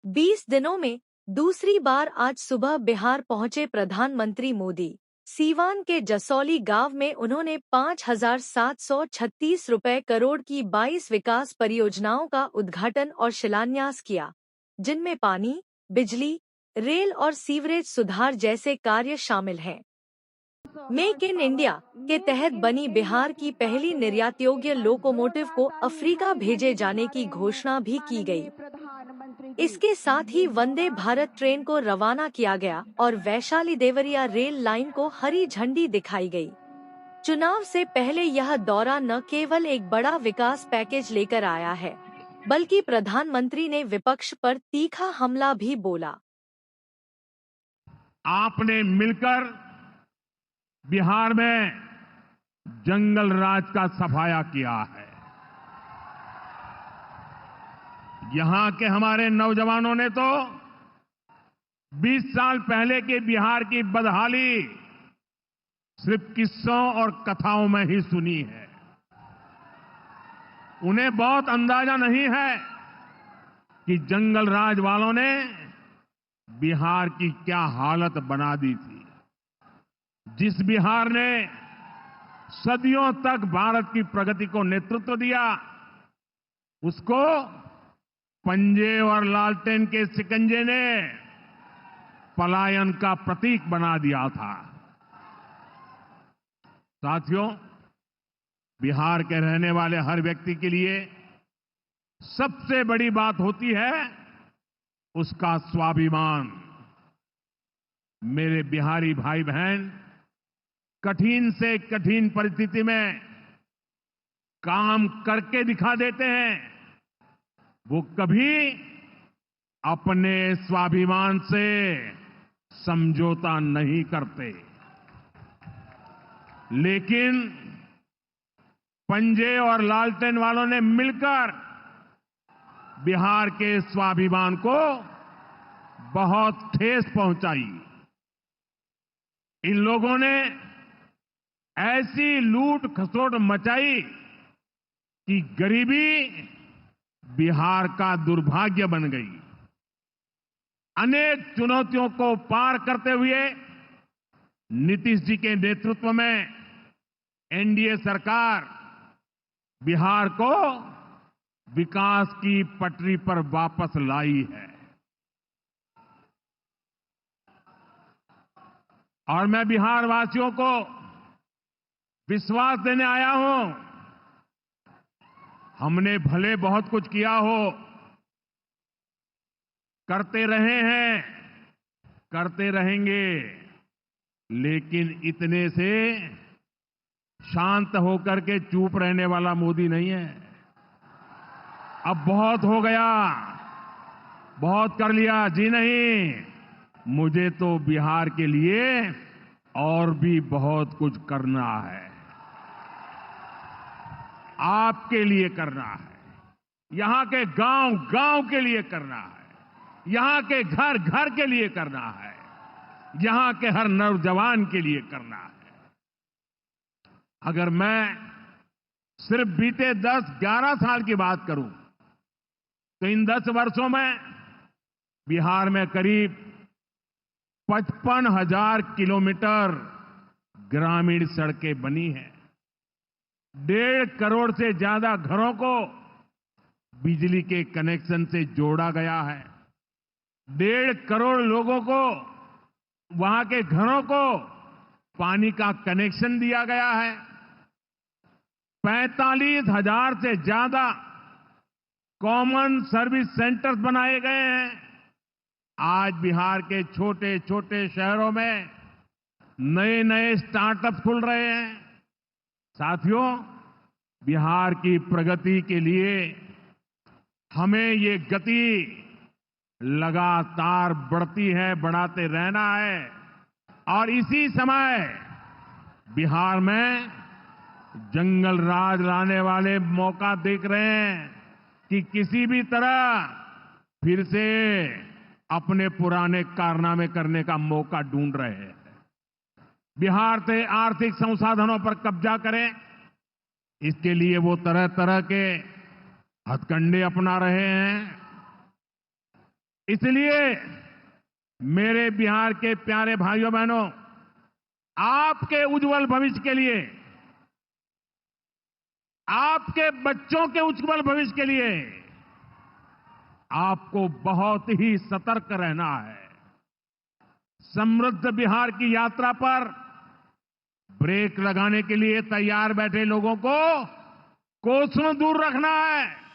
20 दिनों में दूसरी बार आज सुबह बिहार पहुंचे प्रधानमंत्री मोदी। सीवान के जसौली गांव में उन्होंने 5,736 रुपए करोड़ की 22 विकास परियोजनाओं का उद्घाटन और शिलान्यास किया, जिनमें पानी, बिजली, रेल और सीवरेज सुधार जैसे कार्य शामिल हैं। मेक इन इंडिया के तहत बनी बिहार की पहली निर्यात योग्य लोकोमोटिव को अफ्रीका भेजे जाने की घोषणा भी की गई। इसके साथ ही वंदे भारत ट्रेन को रवाना किया गया और वैशाली देवरिया रेल लाइन को हरी झंडी दिखाई गई। चुनाव से पहले यह दौरा न केवल एक बड़ा विकास पैकेज लेकर आया है, बल्कि प्रधानमंत्री ने विपक्ष पर तीखा हमला भी बोला। आपने मिलकर बिहार में जंगल राज का सफाया किया है। यहां के हमारे नौजवानों ने तो 20 साल पहले के बिहार की बदहाली सिर्फ किस्सों और कथाओं में ही सुनी है। उन्हें बहुत अंदाजा नहीं है कि जंगल राज वालों ने बिहार की क्या हालत बना दी थी। जिस बिहार ने सदियों तक भारत की प्रगति को नेतृत्व दिया, उसको पंजे और लालटेन के शिकंजे ने पलायन का प्रतीक बना दिया था। साथियों, बिहार के रहने वाले हर व्यक्ति के लिए सबसे बड़ी बात होती है उसका स्वाभिमान। मेरे बिहारी भाई बहन कठिन से कठिन परिस्थिति में काम करके दिखा देते हैं। वो कभी अपने स्वाभिमान से समझौता नहीं करते। लेकिन पंजे और लालटेन वालों ने मिलकर बिहार के स्वाभिमान को बहुत ठेस पहुंचाई। इन लोगों ने ऐसी लूट खसोट मचाई कि गरीबी बिहार का दुर्भाग्य बन गई। अनेक चुनौतियों को पार करते हुए नीतीश जी के नेतृत्व में एनडीए सरकार बिहार को विकास की पटरी पर वापस लाई है। और मैं बिहार वासियों को विश्वास देने आया हूं, हमने भले बहुत कुछ किया हो, करते रहे हैं, करते रहेंगे, लेकिन इतने से शांत होकर के चुप रहने वाला मोदी नहीं है। अब बहुत हो गया, बहुत कर लिया जी नहीं, मुझे तो बिहार के लिए और भी बहुत कुछ करना है, आपके लिए करना है, यहां के गांव गांव के लिए करना है, यहां के घर घर के लिए करना है, यहां के हर नौजवान के लिए करना है। अगर मैं सिर्फ बीते 10-11 साल की बात करूं तो इन 10 वर्षों में बिहार में करीब 55,000 किलोमीटर ग्रामीण सड़कें बनी हैं। 1.5 करोड़ से ज्यादा घरों को बिजली के कनेक्शन से जोड़ा गया है। 1.5 करोड़ लोगों को, वहां के घरों को पानी का कनेक्शन दिया गया है। 45,000 से ज्यादा कॉमन सर्विस सेंटर्स बनाए गए हैं। आज बिहार के छोटे छोटे शहरों में नए नए स्टार्टअप खुल रहे हैं। साथियों, बिहार की प्रगति के लिए हमें ये गति लगातार बढ़ाते रहना है। और इसी समय बिहार में जंगल राज लाने वाले मौका देख रहे हैं कि किसी भी तरह फिर से अपने पुराने कारनामे करने का मौका ढूंढ रहे हैं। बिहार से आर्थिक संसाधनों पर कब्जा करें, इसके लिए वो तरह तरह के हथकंडे अपना रहे हैं। इसलिए मेरे बिहार के प्यारे भाइयों बहनों, आपके उज्जवल भविष्य के लिए, आपके बच्चों के उज्जवल भविष्य के लिए आपको बहुत ही सतर्क रहना है। समृद्ध बिहार की यात्रा पर ब्रेक लगाने के लिए तैयार बैठे लोगों को कोसों दूर रखना है।